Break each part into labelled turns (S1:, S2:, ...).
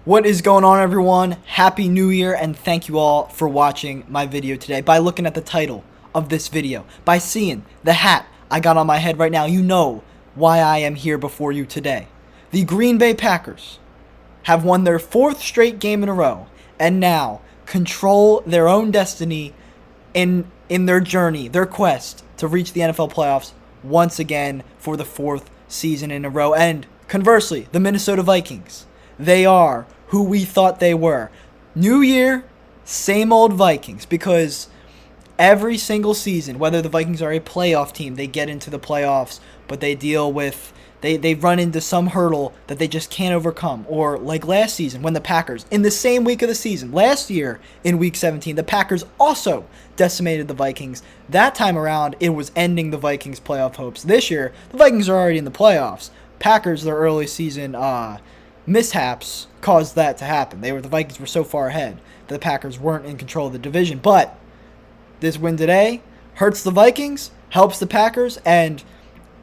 S1: What is going on, everyone? Happy New Year, and thank you all for watching my video today. By looking at the title of this video, by seeing the hat I got on my head right now, you know why I am here before you today. The Green Bay Packers have won their fourth straight game in a row, and now control their own destiny in their journey, their quest to reach the NFL playoffs once again for the fourth season in a row. And conversely, the Minnesota Vikings, they are who we thought they were. New year, same old Vikings, because every single season, whether the Vikings are a playoff team, they get into the playoffs, but they deal with, they run into some hurdle that they just can't overcome. Or like last season when the Packers, in the same week of the season, last year in week 17, the Packers also decimated the Vikings. That time around, it was ending the Vikings' playoff hopes. This year, the Vikings are already in the playoffs. Packers, their early season mishaps caused that to happen. The Vikings were so far ahead that the Packers weren't in control of the division. But this win today hurts the Vikings, helps the Packers, and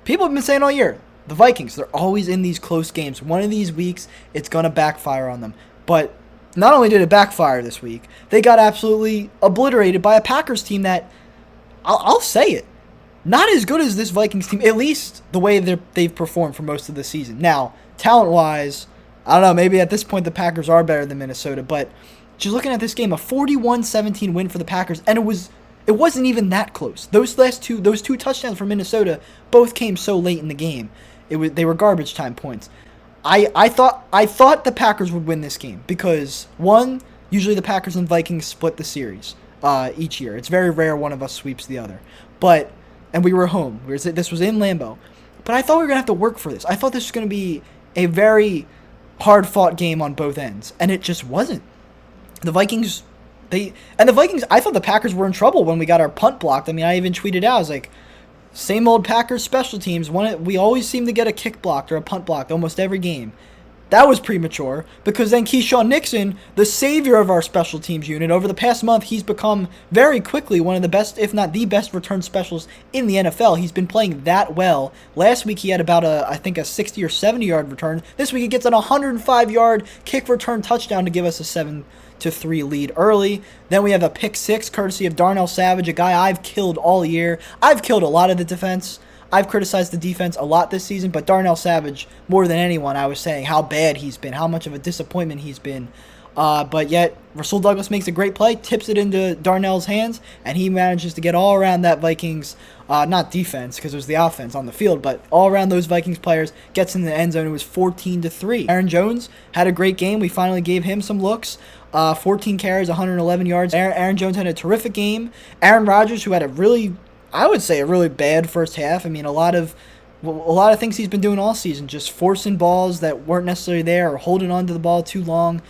S1: people have been saying all year, the Vikings, they're always in these close games. One of these weeks, it's going to backfire on them. But not only did it backfire this week, they got absolutely obliterated by a Packers team that, I'll say it, not as good as this Vikings team, at least the way they've performed for most of the season. Now, talent-wise, I don't know, maybe at this point the Packers are better than Minnesota, but just looking at this game, a 41-17 win for the Packers, and it wasn't even that close. Those two touchdowns for Minnesota both came so late in the game. They were garbage time points. I thought the Packers would win this game because, one, usually the Packers and Vikings split the series each year. It's very rare one of us sweeps the other. And we were home. This was in Lambeau. But I thought we were going to have to work for this. I thought this was going to be a very hard-fought game on both ends, and it just wasn't. The Vikings, I thought the Packers were in trouble when we got our punt blocked. I mean, I even tweeted out, I was like, same old Packers special teams. We always seem to get a kick blocked or a punt blocked almost every game. That was premature because then Keyshawn Nixon, the savior of our special teams unit, over the past month, he's become very quickly one of the best, if not the best, return specialists in the NFL. He's been playing that well. Last week he had about I think a 60 or 70-yard return. This week he gets an 105-yard kick return touchdown to give us a 7-3 lead early. Then we have a pick six courtesy of Darnell Savage, a guy I've killed all year. I've killed a lot of the defense. I've criticized the defense a lot this season, but Darnell Savage, more than anyone, I was saying how bad he's been, how much of a disappointment he's been. But yet, Rasul Douglas makes a great play, tips it into Darnell's hands, and he manages to get all around that Vikings, not defense, because it was the offense on the field, but all around those Vikings players, gets in the end zone. It was 14-3. Aaron Jones had a great game. We finally gave him some looks. 14 carries, 111 yards. Aaron Jones had a terrific game. Aaron Rodgers, who had a really bad first half. I mean, a lot of things he's been doing all season, just forcing balls that weren't necessarily there or holding on to the ball too long.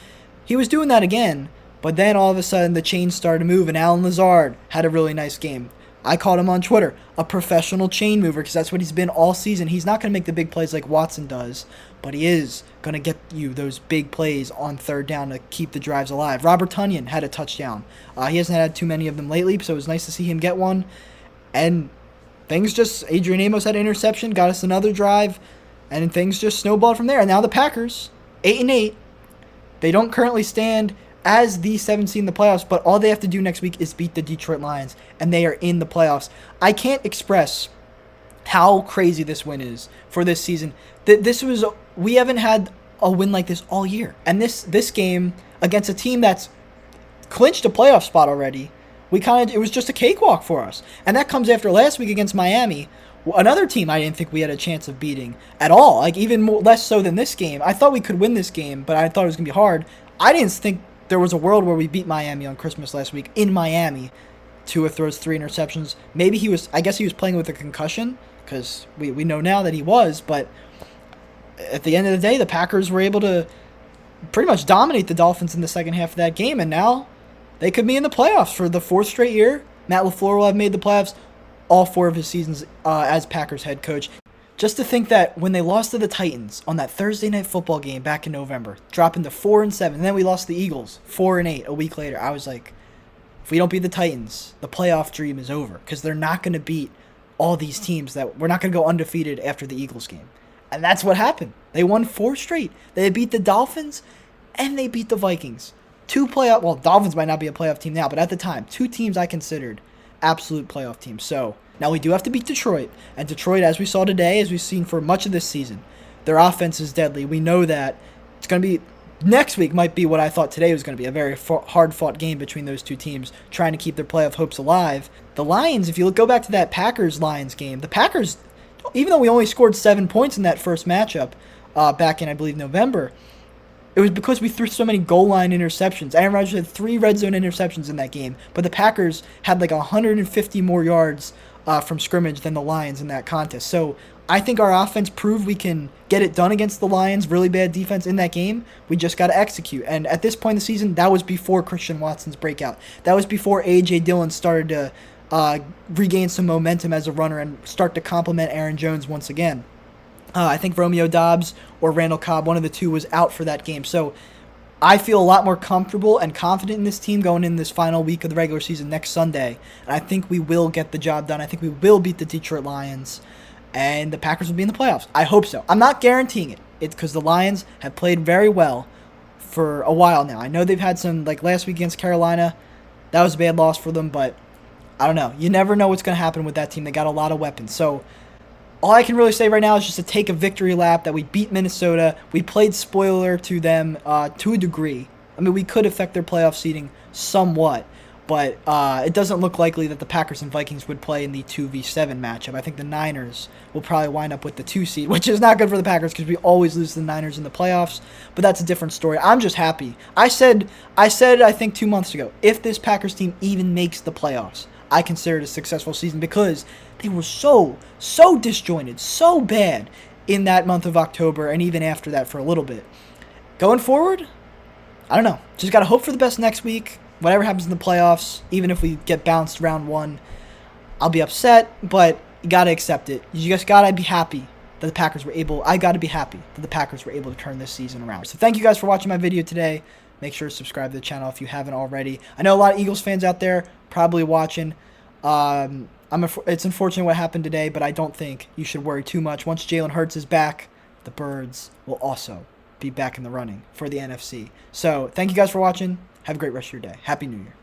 S1: He was doing that again, but then all of a sudden the chains started to move, and Allen Lazard had a really nice game. I called him on Twitter a professional chain mover because that's what he's been all season. He's not going to make the big plays like Watson does, but he is going to get you those big plays on third down to keep the drives alive. Robert Tonyan had a touchdown. He hasn't had too many of them lately, so it was nice to see him get one. And Adrian Amos had an interception, got us another drive, and things just snowballed from there. And now the Packers, 8-8, they don't currently stand as the 7th seed in the playoffs, but all they have to do next week is beat the Detroit Lions, and they are in the playoffs. I can't express how crazy this win is for this season. We haven't had a win like this all year. And this game against a team that's clinched a playoff spot already, it was just a cakewalk for us. And that comes after last week against Miami, another team I didn't think we had a chance of beating at all. Like, even less so than this game. I thought we could win this game, but I thought it was going to be hard. I didn't think there was a world where we beat Miami on Christmas last week in Miami. Tua throws 3 interceptions. I guess he was playing with a concussion, because we know now that he was, but at the end of the day, the Packers were able to pretty much dominate the Dolphins in the second half of that game, and now they could be in the playoffs for the 4th straight year. Matt LaFleur will have made the playoffs all 4 of his seasons as Packers head coach. Just to think that when they lost to the Titans on that Thursday night football game back in November, dropping to 4-7, and then we lost to the Eagles 4-8 a week later, I was like, if we don't beat the Titans, the playoff dream is over, because they're not going to beat all these teams. That we're not going to go undefeated after the Eagles game. And that's what happened. They won 4 straight. They beat the Dolphins and they beat the Vikings. Well, Dolphins might not be a playoff team now, but at the time, 2 teams I considered absolute playoff teams. So now we do have to beat Detroit, and Detroit, as we saw today, as we've seen for much of this season, their offense is deadly. We know that it's going to be next week. Might be what I thought today was going to be, a very hard-fought game between those 2 teams, trying to keep their playoff hopes alive. The Lions, if you go back to that Packers-Lions game, the Packers, even though we only scored 7 points in that first matchup back in, I believe, November, it was because we threw so many goal line interceptions. Aaron Rodgers had 3 red zone interceptions in that game, but the Packers had like 150 more yards from scrimmage than the Lions in that contest. So I think our offense proved we can get it done against the Lions. Really bad defense in that game. We just got to execute. And at this point in the season, that was before Christian Watson's breakout. That was before A.J. Dillon started to regain some momentum as a runner and start to complement Aaron Jones once again. I think Romeo Doubs or Randall Cobb, one of the 2, was out for that game. So I feel a lot more comfortable and confident in this team going in this final week of the regular season next Sunday. And I think we will get the job done. I think we will beat the Detroit Lions, and the Packers will be in the playoffs. I hope so. I'm not guaranteeing it. It's because the Lions have played very well for a while now. I know they've had some, like last week against Carolina, that was a bad loss for them, but I don't know. You never know what's going to happen with that team. They got a lot of weapons. So all I can really say right now is just to take a victory lap that we beat Minnesota. We played spoiler to them to a degree. I mean, we could affect their playoff seeding somewhat, but it doesn't look likely that the Packers and Vikings would play in the 2v7 matchup. I think the Niners will probably wind up with the 2 seed, which is not good for the Packers because we always lose to the Niners in the playoffs, but that's a different story. I'm just happy. I said I think 2 months ago, if this Packers team even makes the playoffs, I consider it a successful season because they were so disjointed, so bad in that month of October and even after that for a little bit. Going forward, I don't know. Just got to hope for the best next week. Whatever happens in the playoffs, even if we get bounced round 1, I'll be upset, but you got to accept it. You just got to be happy that the Packers were able to turn this season around. So thank you guys for watching my video today. Make sure to subscribe to the channel if you haven't already. I know a lot of Eagles fans out there probably watching. It's unfortunate what happened today, but I don't think you should worry too much. Once Jalen Hurts is back, the Birds will also be back in the running for the NFC. So thank you guys for watching. Have a great rest of your day. Happy New Year.